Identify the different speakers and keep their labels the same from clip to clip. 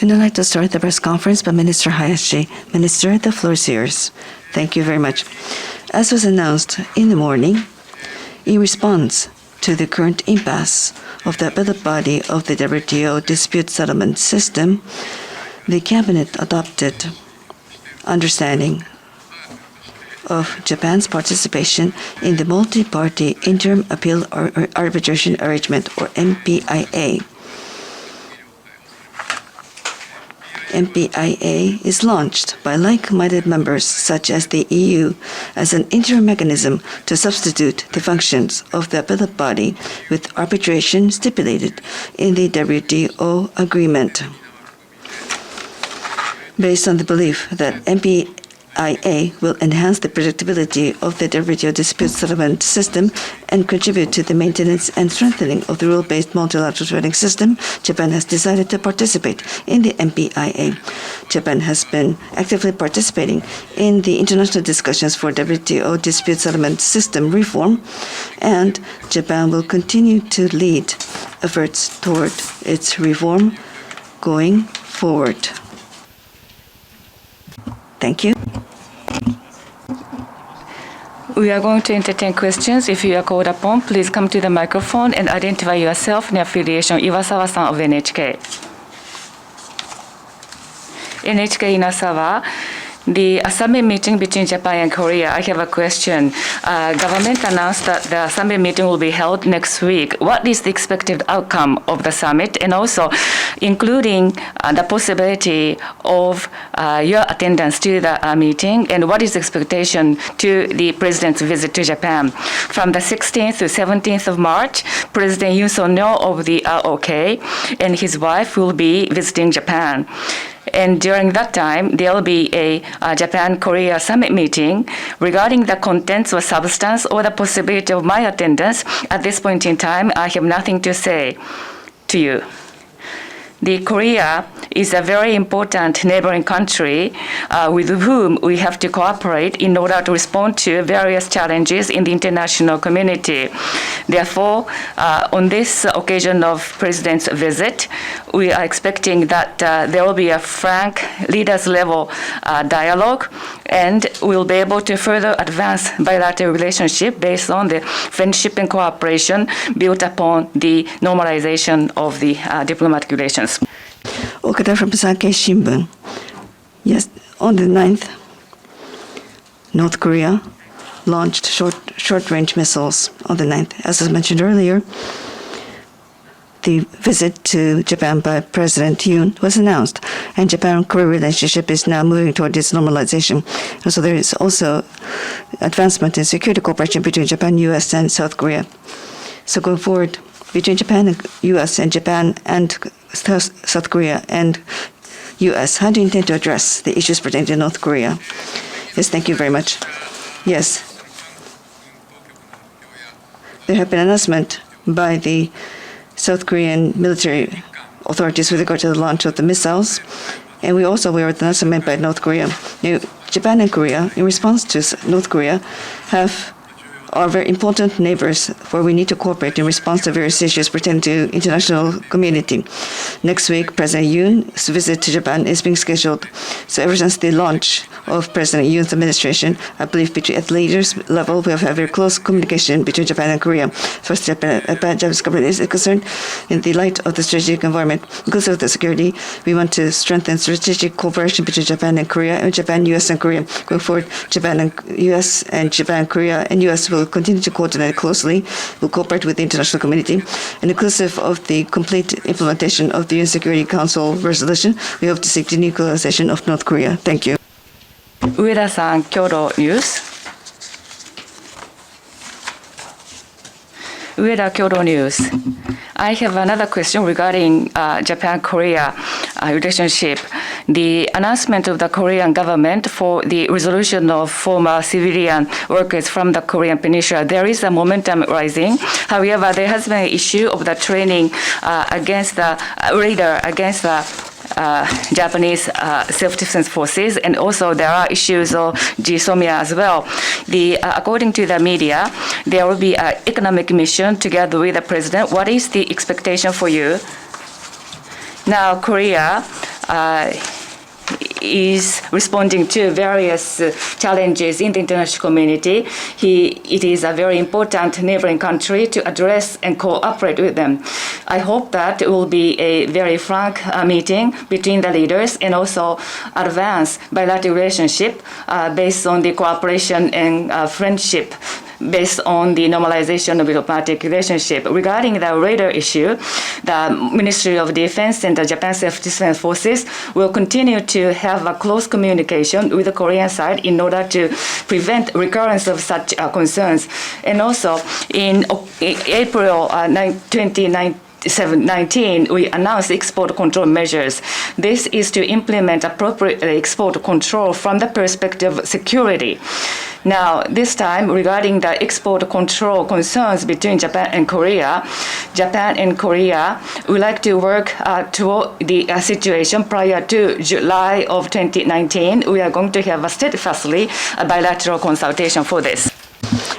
Speaker 1: We'd now like to start the press conference by Minister Hayashi. Minister, the floor is yours. Thank you very much. As was announced in the morning, in response to the current impasse of the appellate body of the WTO dispute settlement system, the Cabinet adopted understanding of Japan's participation in the Multi-Party Interim Appeal Arbitration Arrangement, or MPIA. MPIA is launched by like-minded members such as the EU as an interim mechanism to substitute the functions of the appellate body with arbitration stipulated in the WTO agreement. Based on the belief that MPIA will enhance the predictability of the WTO dispute settlement system and contribute to the maintenance and strengthening of the rule-based multilateral trading system, Japan has decided to participate in the MPIA. Japan has been actively participating in the international discussions for WTO dispute settlement system reform, and Japan will continue to lead efforts toward its reform going forward. Thank you.
Speaker 2: We are going to entertain questions. If you are called upon, please come to the microphone and identify yourself and affiliation. Iwasawa-san of NHK. NHK Inasawa. The summit meeting between Japan and Korea, I have a question. Government announced that the summit meeting will be held next week. What is the expected outcome of the summit, and also including the possibility of your attendance to the meeting, and what is the expectation to the President's visit to Japan? From the 16th to 17th of March, President Yoon Suk-yeol of the ROK and his wife will be visiting Japan. And during that time, there will be a Japan-Korea summit meeting. Regarding the contents or substance or the possibility of my attendance, at this point in time, I have nothing to say to you. The Korea is a very important neighboring country with whom we have to cooperate in order to respond to various challenges in the international community. Therefore, on this occasion of President's visit, we are expecting that there will be a frank leaders-level dialogue, and we'll be able to further advance bilateral relationship based on the friendship and cooperation built upon the normalization of the diplomatic relations.
Speaker 1: Okada from Sankei Shimbun. Yes, on the 9th, North Korea launched short-range missiles on the 9th. As was mentioned earlier, the visit to Japan by President Yoon was announced, and Japan-Korea relationship is now moving toward its normalization. And so there is also advancement in security cooperation between Japan, U.S., and South Korea. So going forward, between Japan and U.S. and Japan and South Korea and U.S., how do you intend to address the issues pertaining to North Korea? Yes, thank you very much. Yes. There have been announcements by the South Korean military authorities with regard to the launch of the missiles, and we also aware of the announcement by North Korea. Now, Japan and Korea, in response to North Korea, are very important neighbors where we need to cooperate in response to various issues pertaining to international community. Next week, President Yoon's visit to Japan is being scheduled. So ever since the launch of President Yoon's administration, I believe at the leaders level, we have had very close communication between Japan and Korea. First, Japanese government is concerned in the light of the strategic environment, inclusive of the security. We want to strengthen strategic cooperation between Japan and Korea, and Japan, U.S., and Korea. Going forward, Japan and U.S. and Japan, Korea, and U.S. will continue to coordinate closely, will cooperate with the international community, and inclusive of the complete implementation of the UN Security Council resolution, we hope to seek denuclearization of North Korea. Thank you.
Speaker 2: Ueda-san, Kyodo News. Ueda, Kyodo News. I have another question regarding Japan-Korea relationship. The announcement of the Korean government for the resolution of former civilian workers from the Korean Peninsula, there is a momentum rising. However, there has been an issue of the training against the radar against the Japanese self-defense forces, and also there are issues of GSOMIA as well. According to the media, there will be an economic mission together with the president. What is the expectation for you? Now, Korea is responding to various challenges in the international community. It is a very important neighboring country to address and cooperate with them. I hope that it will be a very frank meeting between the leaders and also advance bilateral relationship based on the cooperation and friendship based on the normalization of diplomatic relationship. Regarding the radar issue, the Ministry of Defense and the Japan Self-Defense Forces will continue to have a close communication with the Korean side in order to prevent recurrence of such concerns. And also, in April 2019, we announced export control measures. This is to implement appropriate export control from the perspective of security. Now, this time, regarding the export control concerns between Japan and Korea would like to work toward the situation prior to July of 2019. We are going to have a steadfastly bilateral consultation for this.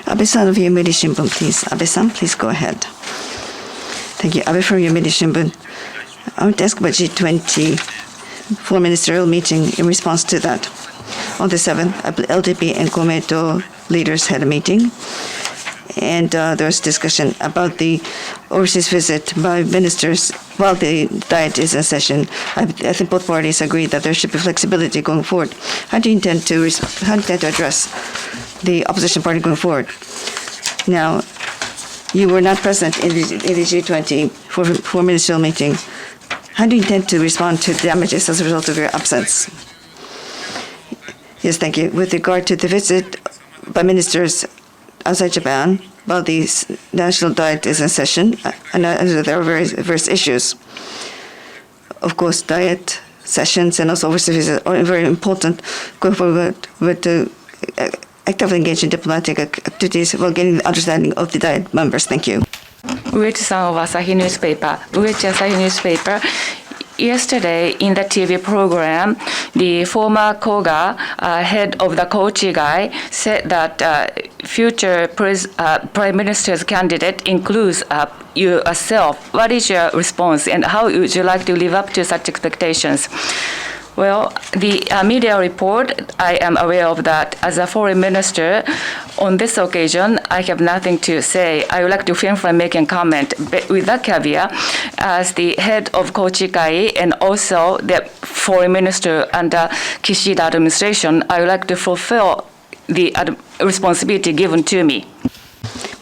Speaker 1: Abe-san of Yomiuri Shimbun, please. Abe-san, please go ahead. Thank you. Abe from Yomiuri Shimbun. I want to ask about G20 for ministerial meeting in response to that. On the 7th, LDP and Komeito leaders had a meeting, and there was discussion about the overseas visit by ministers while the diet is in session. I think both parties agree that there should be flexibility going forward. How do you intend to address the opposition party going forward? Now, you were not present in the G20 for ministerial meeting. How do you intend to respond to damages as a result of your absence? Yes, thank you. With regard to the visit by ministers outside Japan, while the national diet is in session, and there are various issues. Of course, diet sessions and also overseas visits are very important going forward with actively engage in diplomatic activities while getting the understanding of the diet members. Thank you.
Speaker 2: Uechi-san of Asahi Newspaper. Asahi Newspaper. Yesterday, in the TV program, the former Koga, head of the Kochi guy, said that future prime minister's candidate includes you yourself. What is your response, and how would you like to live up to such expectations? Well, the media report, I am aware of that. As a foreign minister, on this occasion, I have nothing to say. I would like to refrain from making comment. But with that caveat, as the head of Kochikai and also the foreign minister under Kishida administration, I would like to fulfill the responsibility given to me.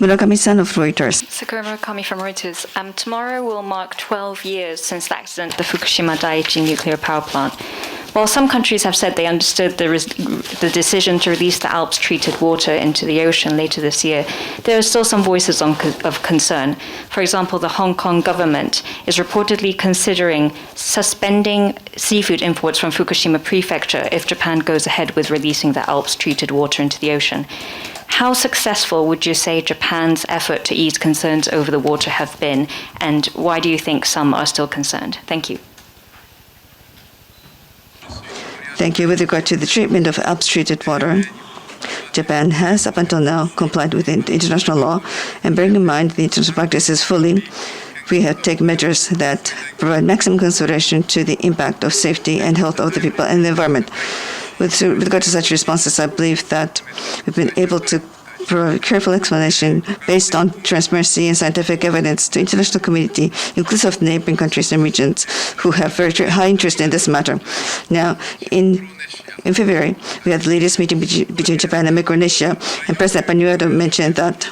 Speaker 1: Murakami-san of Reuters.
Speaker 3: Sakura Murakami from Reuters. Tomorrow will mark 12 years since the accident at the Fukushima Daiichi nuclear power plant. While some countries have said they understood the decision to release the Alps treated water into the ocean later this year, there are still some voices of concern. For example, the Hong Kong government is reportedly considering suspending seafood imports from Fukushima Prefecture if Japan goes ahead with releasing the Alps treated water into the ocean. How successful would you say Japan's effort to ease concerns over the water have been, and why do you think some are still concerned? Thank you.
Speaker 1: Thank you. With regard to the treatment of Alps treated water, Japan has, up until now, complied with international law, and bearing in mind the international practices fully, we have taken measures that provide maximum consideration to the impact of safety and health of the people and the environment. With regard to such responses, I believe that we've been able to provide a careful explanation based on transparency and scientific evidence to the international community, inclusive of neighboring countries and regions who have very high interest in this matter. Now, in February, we had the latest meeting between Japan and Micronesia, and President Panuado mentioned that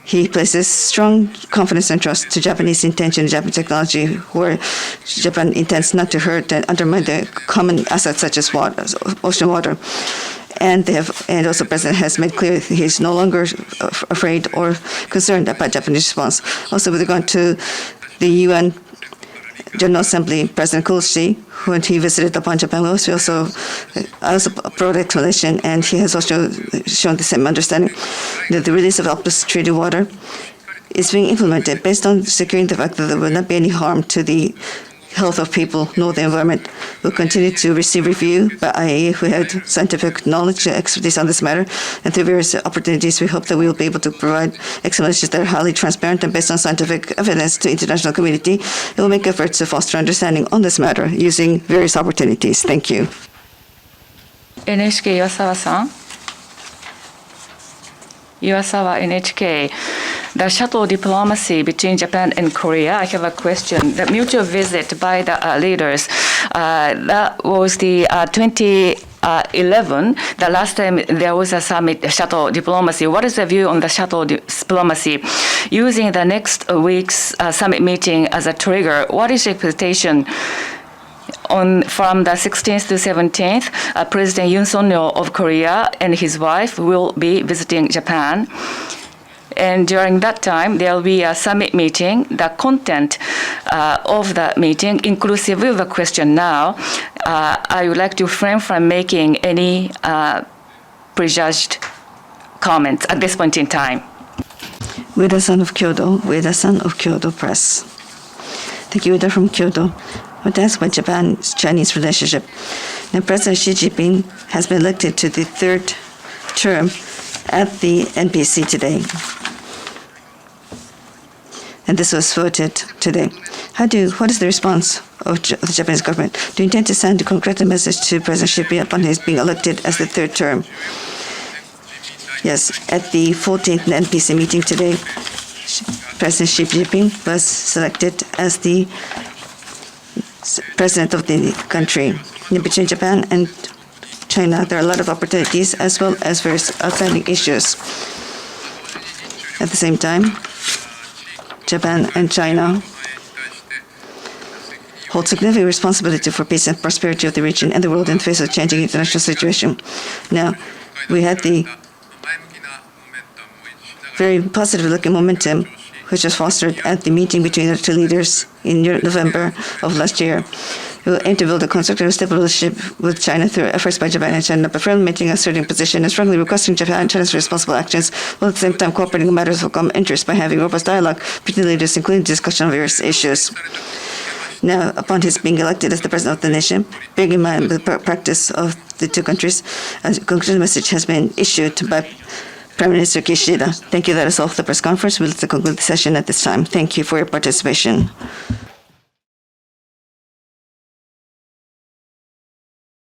Speaker 1: he places strong confidence and trust to Japanese intention and Japanese technology, where Japan intends not to hurt and undermine the common assets such as water, ocean water. And also President has made clear he is no longer afraid or concerned about Japanese response. Also, with regard to the UN General Assembly, President Koichi, when he visited upon Japan, also provided explanation, and he has also shown the same understanding that the release of Alps treated water is being implemented based on securing the fact that there will not be any harm to the health of people nor the environment. We'll continue to receive review by IAEA, who had scientific knowledge and expertise on this matter. And through various opportunities, we hope that we will be able to provide explanations that are highly transparent and based on scientific evidence to the international community. It will make efforts to foster understanding on this matter using various opportunities. Thank you.
Speaker 2: NHK Iwasawa-san. Iwasawa, NHK. The shuttle diplomacy between Japan and Korea, I have a question. The mutual visit by the leaders, that was the 2011, the last time there was a summit, shuttle diplomacy. What is the view on the shuttle diplomacy? Using the next week's summit meeting as a trigger, what is your expectation? From the 16th to 17th, President Yoon Suk-yeol of Korea and his wife will be visiting Japan. And during that time, there will be a summit meeting. The content of the meeting, inclusive of the question now, I would like to refrain from making any prejudged comments at this point in time.
Speaker 1: Ueda-san of Kyoto Press. Thank you, Ueda from Kyoto. I want to ask about Japan-Chinese relationship. Now, President Xi Jinping has been elected to the third term at the NPC today. And this was voted today. What is the response of the Japanese government? Do you intend to send a concrete message to President Xi Jinping upon his being elected as the third term? Yes, at the 14th NPC meeting today, President Xi Jinping was selected as the president of the country. Between Japan and China, there are a lot of opportunities as well as various outstanding issues. At the same time, Japan and China hold significant responsibility for peace and prosperity of the region and the world in the face of changing international situation. Now, we had the very positive-looking momentum which was fostered at the meeting between the two leaders in November of last year. We will aim to build a constructive, stable relationship with China through efforts by Japan and China, but firmly maintaining a certain position and strongly requesting Japan and China's responsible actions, while at the same time cooperating in matters of common interest by having robust dialogue between the leaders, including discussion of various issues. Now, upon his being elected as the president of the nation, bearing in mind the practice of the two countries, a concrete message has been issued by Prime Minister Kishida. Thank you. That is all for the press conference. We'll conclude the session at this time. Thank you for your participation.